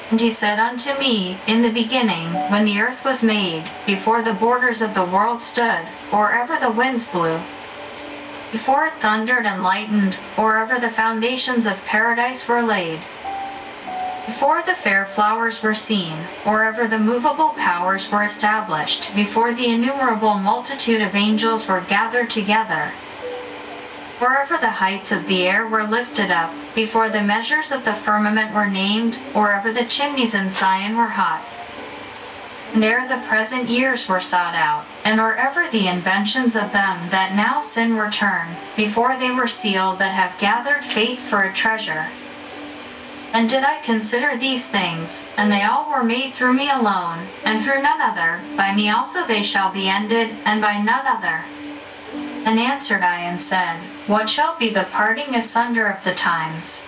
And he said unto me, In the beginning, when the earth was made, before the borders of the world stood, or ever the winds blew, before it thundered and lightened, or ever the foundations of paradise were laid, before the fair flowers were seen, or ever the movable powers were established, before the innumerable multitude of angels were gathered together, wherever the heights of the air were lifted up, before the measures of the firmament were named, or ever the chimneys in Zion were hot, and ere the present years were sought out, and or ever the inventions of them that now sin were turned, before they were sealed that have gathered faith for a treasure. And did I consider these things, and they all were made through me alone, and through none other, by me also they shall be ended, and by none other. And answered I and said, What shall be the parting asunder of the times?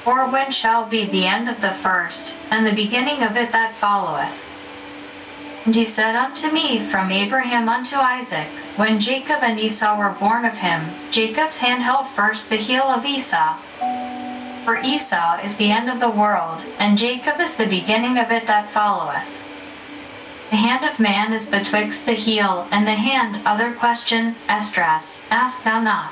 Or when shall be the end of the first, and the beginning of it that followeth? And he said unto me, From Abraham unto Isaac, when Jacob and Esau were born of him, Jacob's hand held first the heel of Esau. For Esau is the end of the world, and Jacob is the beginning of it that followeth. The hand of man is betwixt the heel and the hand. Other question, Esdras, ask thou not.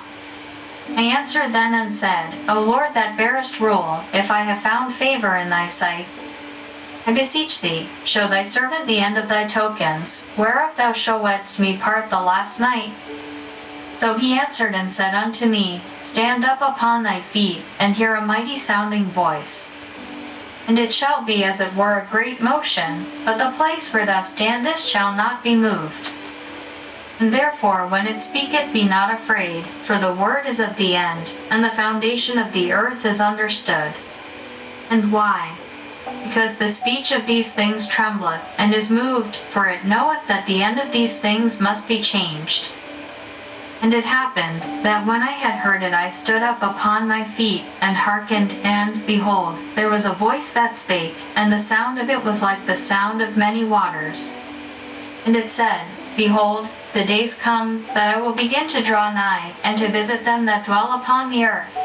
I answered then and said, O Lord that bearest rule, if I have found favor in thy sight, I beseech thee, show thy servant the end of thy tokens, whereof thou showedst me part the last night. So he answered and said unto me, Stand up upon thy feet, and hear a mighty sounding voice. And it shall be as it were a great motion, but the place where thou standest shall not be moved. And therefore when it speaketh, be not afraid, for the word is of the end, and the foundation of the earth is understood. And why? Because the speech of these things trembleth, and is moved, for it knoweth that the end of these things must be changed. And it happened, that when I had heard it, I stood up upon my feet, and hearkened, and, behold, there was a voice that spake, and the sound of it was like the sound of many waters. And it said, Behold, the days come, that I will begin to draw nigh, and to visit them that dwell upon the earth,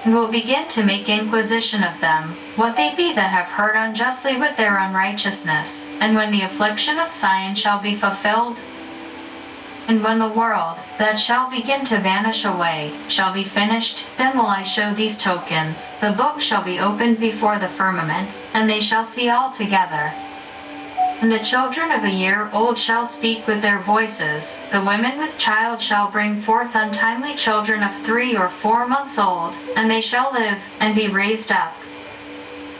and will begin to make inquisition of them, what they be that have heard unjustly with their unrighteousness, and when the affliction of Zion shall be fulfilled, and when the world, that shall begin to vanish away, shall be finished, then will I show these tokens. The book shall be opened before the firmament, and they shall see all together. And the children of a year old shall speak with their voices, the women with child shall bring forth untimely children of 3 or 4 months old, and they shall live, and be raised up.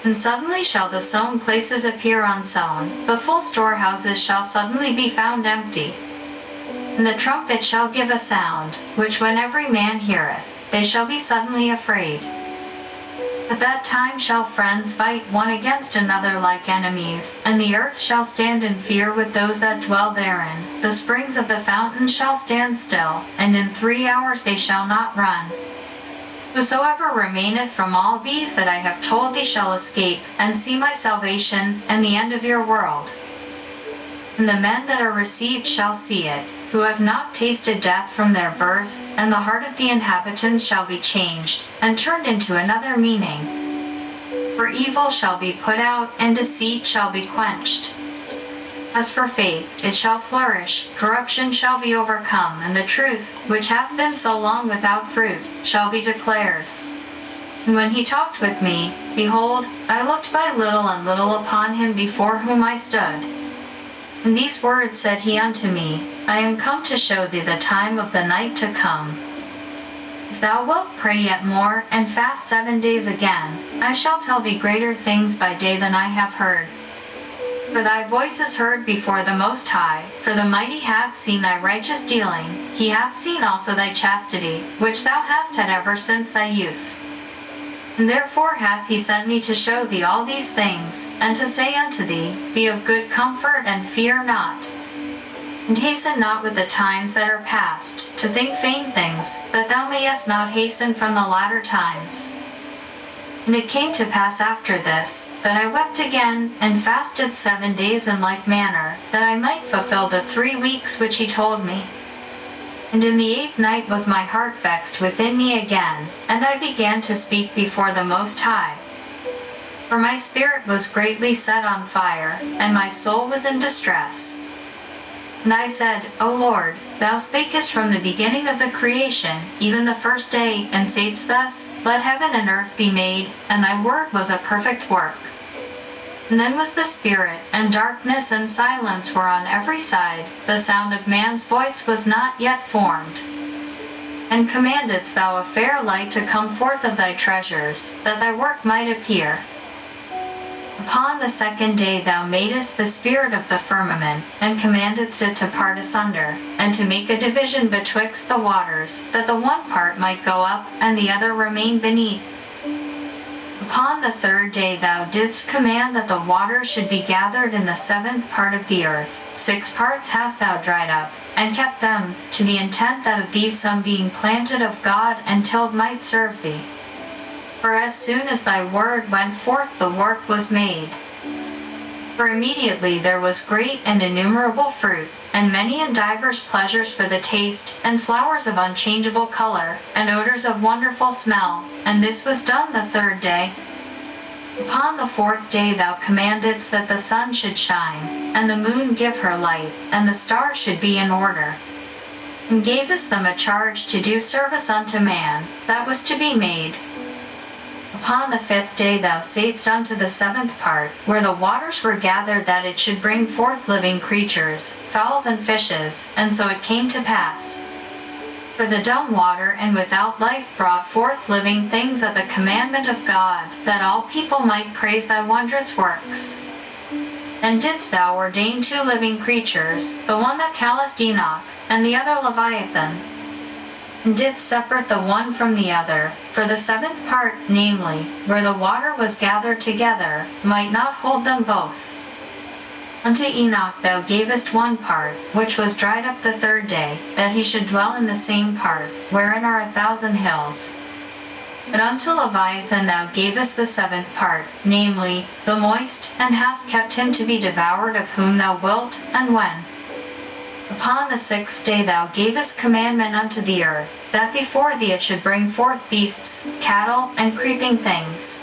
And suddenly shall the sown places appear unsown, the full storehouses shall suddenly be found empty. And the trumpet shall give a sound, which when every man heareth, they shall be suddenly afraid. At that time shall friends fight one against another like enemies, and the earth shall stand in fear with those that dwell therein. The springs of the fountain shall stand still, and in 3 hours they shall not run. Whosoever remaineth from all these that I have told thee shall escape, and see my salvation, and the end of your world. And the men that are received shall see it, who have not tasted death from their birth, and the heart of the inhabitants shall be changed, and turned into another meaning. For evil shall be put out, and deceit shall be quenched. As for faith, it shall flourish, corruption shall be overcome, and the truth, which hath been so long without fruit, shall be declared. And when he talked with me, behold, I looked by little and little upon him before whom I stood. And these words said he unto me, I am come to show thee the time of the night to come. If thou wilt pray yet more, and fast 7 days again, I shall tell thee greater things by day than I have heard. For thy voice is heard before the Most High, for the Mighty hath seen thy righteous dealing, he hath seen also thy chastity, which thou hast had ever since thy youth. And therefore hath he sent me to show thee all these things, and to say unto thee, Be of good comfort, and fear not. And hasten not with the times that are past, to think vain things, that thou mayest not hasten from the latter times. And it came to pass after this, that I wept again, and fasted 7 days in like manner, that I might fulfill the 3 weeks which he told me. And in the 8th night was my heart vexed within me again, and I began to speak before the Most High. For my spirit was greatly set on fire, and my soul was in distress. And I said, O Lord, thou spakest from the beginning of the creation, even the first day, and saidst thus, Let heaven and earth be made, and thy word was a perfect work. And then was the Spirit, and darkness and silence were on every side, the sound of man's voice was not yet formed. And commandedst thou a fair light to come forth of thy treasures, that thy work might appear. Upon the second day thou madest the spirit of the firmament, and commandedst it to part asunder, and to make a division betwixt the waters, that the one part might go up, and the other remain beneath. Upon the third day thou didst command that the waters should be gathered in the seventh part of the earth. 6 parts hast thou dried up, and kept them, to the intent that of these some being planted of God and tilled might serve thee. For as soon as thy word went forth the work was made. For immediately there was great and innumerable fruit, and many and divers pleasures for the taste, and flowers of unchangeable color, and odors of wonderful smell, and this was done the third day. Upon the fourth day thou commandedst that the sun should shine, and the moon give her light, and the stars should be in order. And gavest them a charge to do service unto man, that was to be made. Upon the fifth day thou saidst unto the seventh part, where the waters were gathered, that it should bring forth living creatures, fowls and fishes, and so it came to pass. For the dumb water and without life brought forth living things at the commandment of God, that all people might praise thy wondrous works. And didst thou ordain 2 living creatures, the one that callest Enoch, and the other Leviathan, and didst separate the one from the other, for the seventh part, namely, where the water was gathered together, might not hold them both. Unto Enoch thou gavest 1 part, which was dried up the third day, that he should dwell in the same part, wherein are 1,000 hills. But unto Leviathan thou gavest the seventh part, namely, the moist, and hast kept him to be devoured of whom thou wilt, and when. Upon the sixth day thou gavest commandment unto the earth, that before thee it should bring forth beasts, cattle, and creeping things.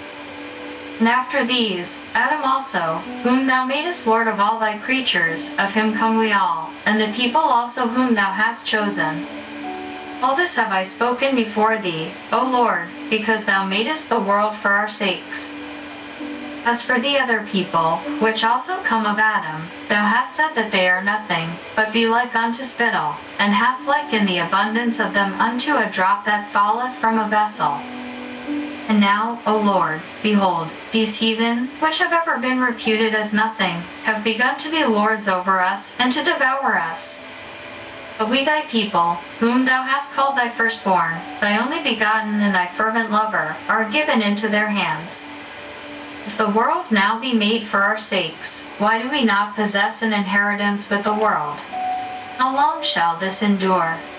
And after these, Adam also, whom thou madest Lord of all thy creatures, of him come we all, and the people also whom thou hast chosen. All this have I spoken before thee, O Lord, because thou madest the world for our sakes. As for the other people, which also come of Adam, thou hast said that they are nothing, but be like unto spittle, and hast likened the abundance of them unto a drop that falleth from a vessel. And now, O Lord, behold, these heathen, which have ever been reputed as nothing, have begun to be lords over us, and to devour us. But we thy people, whom thou hast called thy firstborn, thy only begotten and thy fervent lover, are given into their hands. If the world now be made for our sakes, why do we not possess an inheritance with the world? How long shall this endure?